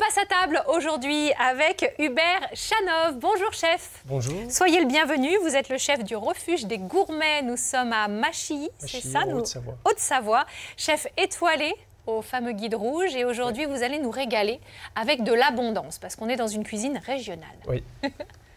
passe à table aujourd'hui avec Hubert Chanov. Bonjour chef. Bonjour. Soyez le bienvenu, vous êtes le chef du refuge des gourmets. Nous sommes à Machilly, c'est ça, en Haute-Savoie. Haute-Savoie. Chef étoilé au fameux guide rouge et aujourd'hui vous allez nous régaler avec de l'abondance parce qu'on est dans une cuisine régionale. Oui.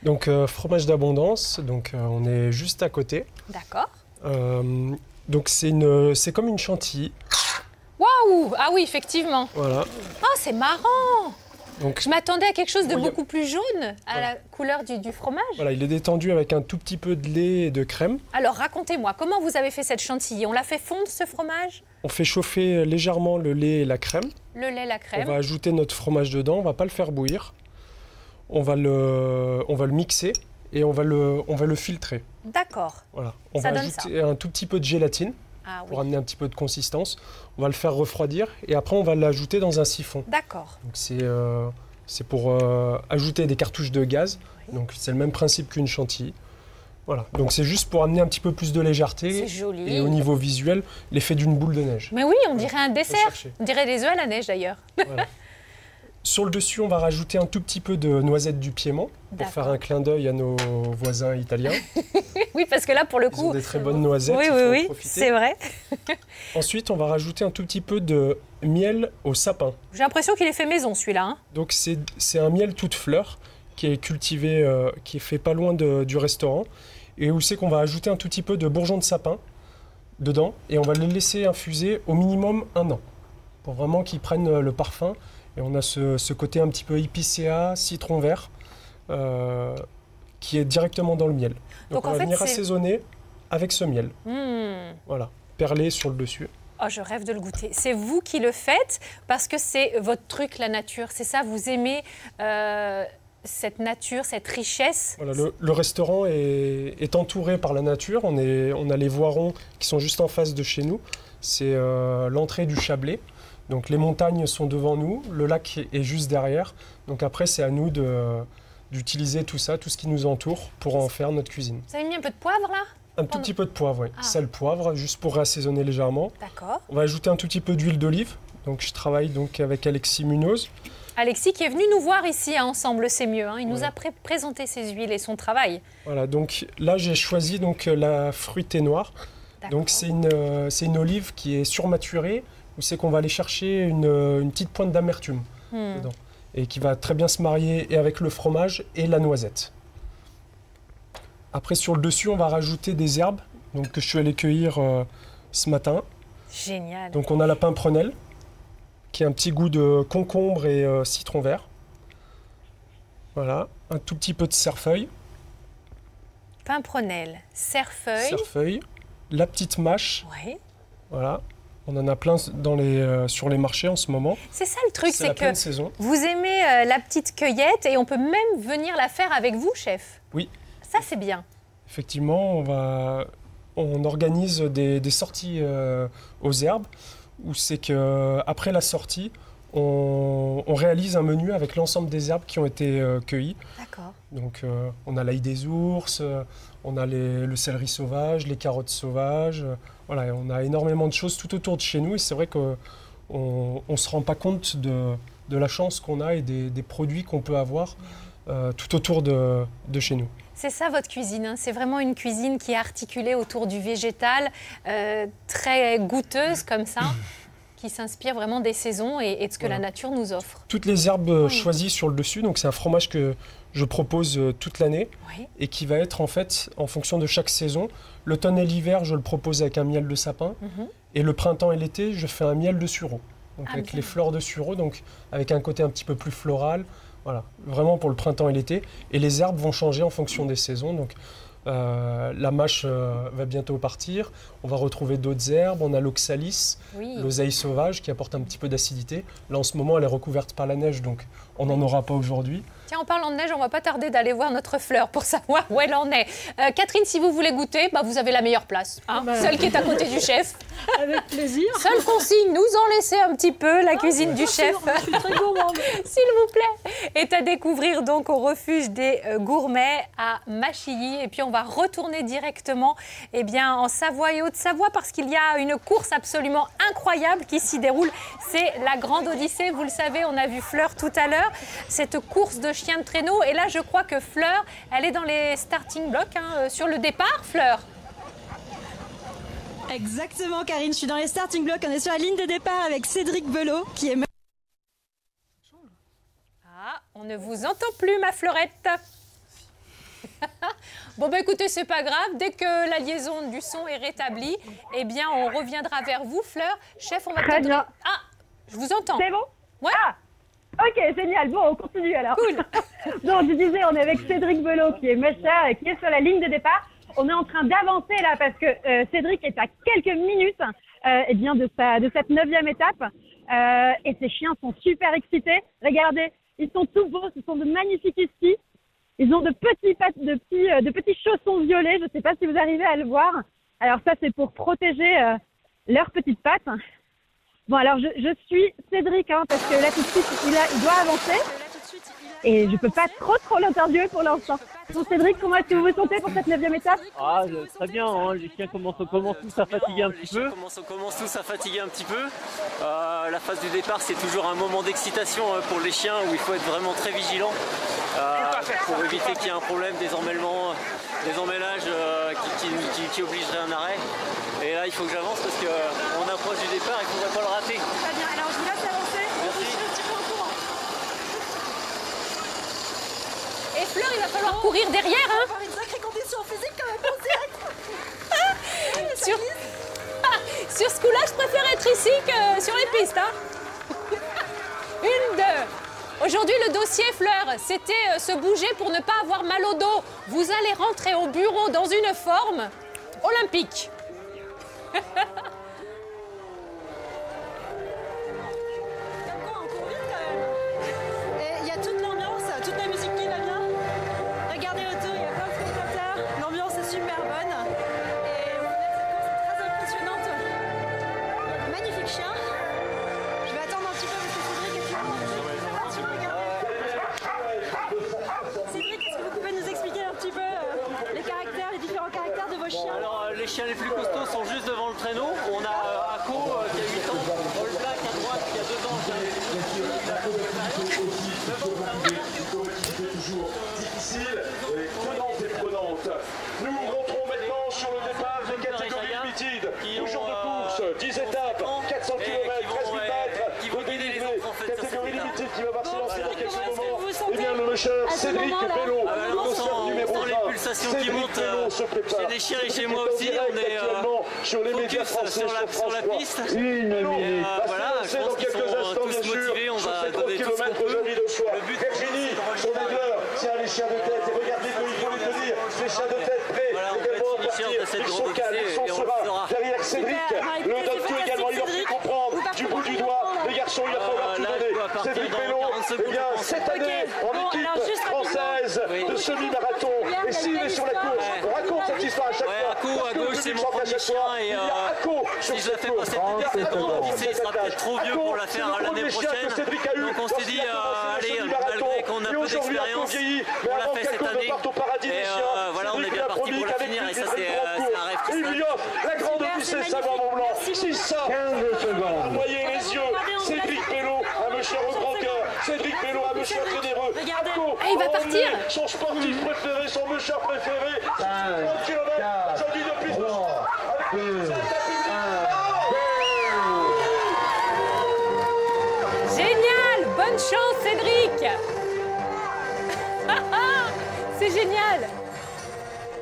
Donc fromage d'abondance, donc on est juste à côté. D'accord. Donc c'est comme une chantilly. Waouh! Ah oui, effectivement. Voilà. Oh, c'est marrant! Donc, Je m'attendais à quelque chose de Bon, beaucoup plus jaune à la couleur du fromage. voilà, il est détendu avec un tout petit peu de lait et de crème. Alors racontez-moi, comment vous avez fait cette chantilly? On l'a fait fondre ce fromage? On fait chauffer légèrement le lait et la crème. Le lait, la On crème. va ajouter notre fromage dedans, on va pas le faire bouillir. On va le mixer et on va le filtrer. D'accord. Voilà. On Ça va donne ajouter un tout petit peu de gélatine Ah pour oui. amener un petit peu de consistance. On va le faire refroidir et après on va l'ajouter dans un siphon. D'accord. Donc c'est pour ajouter des cartouches de gaz. Oui. Donc c'est le même principe qu'une chantilly. Voilà. Donc c'est juste pour amener un petit peu plus de légèreté. C'est joli. Et au niveau visuel, l'effet d'une boule de neige. Mais oui, on dirait un dessert. chercher. On dirait des œufs à la neige d'ailleurs. Voilà. Sur le dessus, on va rajouter un tout petit peu de noisettes du Piémont pour D'accord. faire un clin d'œil à nos voisins italiens. Oui, parce que là pour le Ils ont coup. des très bonnes noisettes. Oui, il oui, faut en oui, profiter. c'est vrai. Ensuite, on va rajouter un tout petit peu de miel au sapin. J'ai l'impression qu'il est fait maison celui-là. Hein. Donc c'est un miel toute fleur qui est cultivé, qui est fait pas loin du restaurant. Et où c'est qu'on va ajouter un tout petit peu de bourgeons de sapin dedans. Et on va les laisser infuser au minimum 1 an. Pour vraiment qu'ils prennent le parfum. Et on a ce côté un petit peu épicéa, citron vert, qui est directement dans le miel. Donc, Donc on en va fait, venir c'est- assaisonner avec ce miel. Voilà, perlé sur le dessus. Oh, je rêve de le goûter. C'est vous qui le faites parce que c'est votre truc, la nature. C'est ça, vous aimez cette nature, cette richesse. Voilà, le restaurant est entouré par la nature. On a les Voirons qui sont juste en face de chez nous. C'est l'entrée du Chablais. Donc les montagnes sont devant nous, le lac est juste derrière. Donc après, c'est à nous d'utiliser tout ça, tout ce qui nous entoure pour en faire notre cuisine. Vous avez mis un peu de poivre là? Un tout petit peu de poivre, oui. Ah. Sel, poivre, juste pour réassaisonner légèrement. D'accord. On va ajouter un tout petit peu d'huile d'olive. Donc je travaille donc avec Alexis Munoz. Alexis qui est venu nous voir ici à Ensemble c'est mieux. Hein. Il nous Voilà. a présenté ses huiles et son travail. Voilà, donc là j'ai choisi donc la fruitée noire. D'accord. Donc c'est une olive qui est surmaturée, où c'est qu'on va aller chercher une petite pointe d'amertume dedans. Et qui va très bien se marier et avec le fromage et la noisette. Après sur le dessus, on va rajouter des herbes donc, que je suis allé cueillir ce matin. Génial. Donc on a la pimprenelle, qui a un petit goût de concombre et citron vert. Voilà, un tout petit peu de cerfeuil. Pimprenelle, cerfeuil. Cerfeuil, la petite mâche, Oui. voilà. On en a plein sur les marchés en ce moment. C'est ça le truc, C'est la c'est pleine que saison. vous aimez la petite cueillette et on peut même venir la faire avec vous, chef. Oui, Ça, c'est bien. effectivement, on organise des sorties aux herbes, où c'est qu'après la sortie, on réalise un menu avec l'ensemble des herbes qui ont été cueillies. D'accord. Donc on a l'ail des ours, on a le céleri sauvage, les carottes sauvages. Voilà, et on a énormément de choses tout autour de chez nous et c'est vrai qu'on ne se rend pas compte de la chance qu'on a et des produits qu'on peut avoir tout autour de chez nous. C'est ça votre cuisine, hein. C'est vraiment une cuisine qui est articulée autour du végétal, très goûteuse comme ça, qui s'inspire vraiment des saisons et de ce que Voilà. la nature nous offre. Toutes les herbes choisies sur le dessus, donc c'est un fromage que je propose toute l'année Oui. et qui va être en fait en fonction de chaque saison. L'automne et l'hiver, je le propose avec un miel de sapin et le printemps et l'été, je fais un miel de sureau. Donc Ah, avec bien. les fleurs de sureau, donc avec un côté un petit peu plus floral. Voilà, vraiment pour le printemps et l'été. Et les herbes vont changer en fonction des saisons. Donc la mâche va bientôt partir. On va retrouver d'autres herbes. On a l'oxalis, Oui. l'oseille sauvage qui apporte un petit peu d'acidité. Là en ce moment, elle est recouverte par la neige, donc on n'en aura pas aujourd'hui. Tiens, en parlant de neige, on va pas tarder d'aller voir notre Fleur pour savoir où elle en est. Catherine, si vous voulez goûter, bah, vous avez la meilleure place. Hein, celle qui est à côté du chef. Avec plaisir. Seule consigne, nous en laisser un petit peu, la cuisine du chef. Je suis très gourmande. S'il vous plaît. Est à découvrir donc au refuge des gourmets à Machilly. Et puis on va retourner directement en Savoie et Haute-Savoie parce qu'il y a une course absolument incroyable qui s'y déroule. C'est la Grande Odyssée. Vous le savez, on a vu Fleur tout à l'heure. Cette course de chiens de traîneau. Et là, je crois que Fleur, elle est dans les starting blocks sur le départ, Fleur. Exactement, Karine, je suis dans les starting blocks. On est sur la ligne de départ avec Cédric Belot qui est... Ah, on ne vous entend plus, ma Fleurette. Bon, bah écoutez, c'est pas grave. Dès que la liaison du son est rétablie, eh bien, on reviendra vers vous, Fleur. Chef, on va Très bien. Ah, je vous entends. C'est bon? Ouais. Ah, ok, génial. Bon, on continue alors. Cool. Donc, je disais, on est avec Cédric Belot qui est musher et qui est sur la ligne de départ. On est en train d'avancer là parce que Cédric est à quelques minutes de cette 9e étape et ses chiens sont super excités. Regardez, ils sont tout beaux, ce sont de magnifiques skis. Ils ont de petits chaussons violets. Je ne sais pas si vous arrivez à le voir. Alors ça, c'est pour protéger leurs petites pattes. Bon, alors je suis Cédric parce que là tout de suite il doit avancer. Et je peux pas trop l'interviewer pour l'instant. Donc Cédric, comment est-ce que vous vous sentez pour cette 9e étape? Ah, très bien, hein. Les chiens commencent tous à fatiguer un petit peu. On commence tous à fatiguer un petit peu. La phase du départ, c'est toujours un moment d'excitation pour les chiens où il faut être vraiment très vigilant pour éviter qu'il y ait un problème des emmélages qui obligeraient un arrêt. Et là, il faut que j'avance parce qu'on approche du départ et qu'on ne va pas le rater. Très bien, alors je vous laisse avancer. Merci. Un petit peu en courant. Et Fleur, il va falloir courir derrière. On va avoir une sacrée condition physique quand même, on dirait. Sur ce coup-là, je préfère être ici que sur les pistes. Une, deux. Aujourd'hui, le dossier, Fleur, c'était se bouger pour ne pas avoir mal au dos. Vous allez rentrer au bureau dans une forme olympique. On court vite quand même. Et il y a toute l'ambiance, toute la musique qui va bien. Regardez autour, il y a plein de spectateurs. L'ambiance est super bonne. Et au final, cette course est très impressionnante. Il y a de magnifiques chiens. Je vais attendre un petit peu parce que Cédric est toujours parti regarder. Cédric, est-ce que vous pouvez nous expliquer un petit peu les différents caractères de vos chiens? Alors, les chiens les plus costauds sont juste devant le traîneau. On a Akko qui a 8 ans, All Black à droite qui a 2 ans, qui a toujours difficile et prenante et prenante. Nous rentrons maintenant sur le départ des catégories limited. Toujours de course, 10 étapes, 400 km, 13 000 mètres. De dénivelé, catégorie limited qui va s'élancer dans quelques moments. Eh bien, le monsieur Cédric Belot, le concert numéro 1. Les pulsations qui montent chez les chiens et chez moi aussi. On est sur les médias français, sur la piste. Une minute. Voilà, je pense qu'ils sont tous motivés. On va donner tout ce qu'on peut. Le but Virginie, son aigleur, tiens les chiens de tête. Et regardez comme il faut le dire. Les chiens de tête prêts également à partir. Ils sont calmes, ils sont sereins. Derrière Cédric, le docteur également, il leur fait comprendre du bout du doigt. Les garçons, il va falloir tout donner. Cédric Belot, eh bien, cette année, en équipe française de semi-marathon. Et s'il est sur la course, on raconte cette histoire à chaque fois. Akko à gauche, c'est mon premier chien. Et si je la fais passer cette grande odyssée, il sera peut-être trop vieux pour la faire l'année prochaine. Donc on s'est dit, allez, malgré qu'on a peu d'expérience, on l'a fait cette année. Et voilà, on est bien parti pour la finir. Et ça, c'est un rêve qui se fait. La grande odyssée Savoie-Mont-Blanc, 600, 15 secondes. Envoyez les yeux, Cédric Belot, un monsieur au grand cœur, Cédric Belot, un monsieur généreux. Akko, il va partir. Son sportif préféré, son monsieur préféré, 30 km, j'en dis depuis 3, Génial! Bonne chance, Cédric! C'est génial!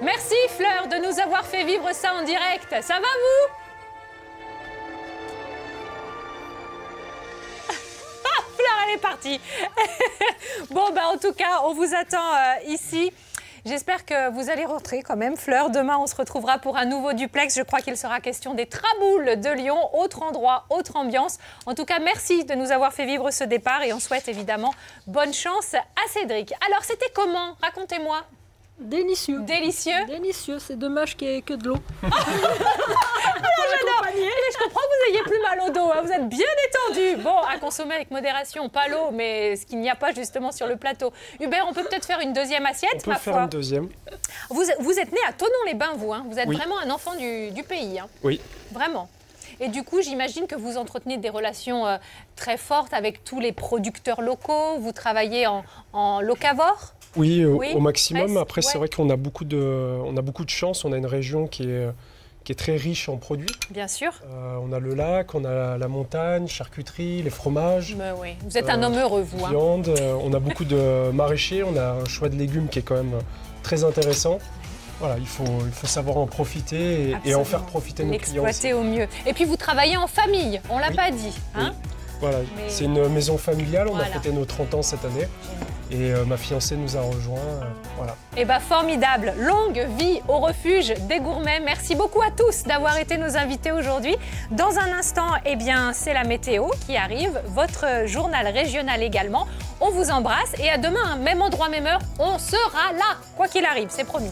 Merci, Fleur, de nous avoir fait vivre ça en direct. Ça va, vous? Fleur, elle est partie. Bon, bah, en tout cas, on vous attend ici. J'espère que vous allez rentrer quand même. Fleur, demain, on se retrouvera pour un nouveau duplex. Je crois qu'il sera question des Traboules de Lyon. Autre endroit, autre ambiance. En tout cas, merci de nous avoir fait vivre ce départ et on souhaite évidemment bonne chance à Cédric. Alors, c'était comment? Racontez-moi. Délicieux. Délicieux. Délicieux, c'est dommage qu'il n'y ait que de l'eau. Alors j'adore. Je comprends que vous ayez plus mal au dos, hein. Vous êtes bien détendu. Bon, à consommer avec modération, pas l'eau, mais ce qu'il n'y a pas justement sur le plateau. Hubert, on peut peut-être faire une deuxième assiette, On peut faire une deuxième. Vous êtes né à Thonon-les-Bains, vous, hein. Vous êtes Oui. vraiment un enfant du pays. Hein. Oui. Vraiment. Et du coup, j'imagine que vous entretenez des relations très fortes avec tous les producteurs locaux. Vous travaillez en locavore. Oui, Oui, au maximum. presque, Après, c'est ouais. vrai qu'on a beaucoup de chance. On a une région qui est très riche en produits. Bien sûr. On a le lac, on a la montagne, charcuterie, les fromages, Mais oui. Vous êtes un homme heureux, vous. Hein. viande. On a beaucoup de maraîchers. On a un choix de légumes qui est quand même très intéressant. Voilà, il faut savoir en profiter et en faire profiter nos clients aussi. L'exploiter au mieux. Et puis, vous travaillez en famille. On ne l'a Oui. pas dit. Hein. Voilà, Mais- c'est une maison familiale. On Voilà. a fêté nos 30 ans cette année. Et ma fiancée nous a rejoints. Voilà. Eh bien, formidable. Longue vie au refuge des gourmets. Merci beaucoup à tous d'avoir été nos invités aujourd'hui. Dans un instant, eh bien, c'est la météo qui arrive. Votre journal régional également. On vous embrasse et à demain, même endroit, même heure, on sera là. Quoi qu'il arrive, c'est promis.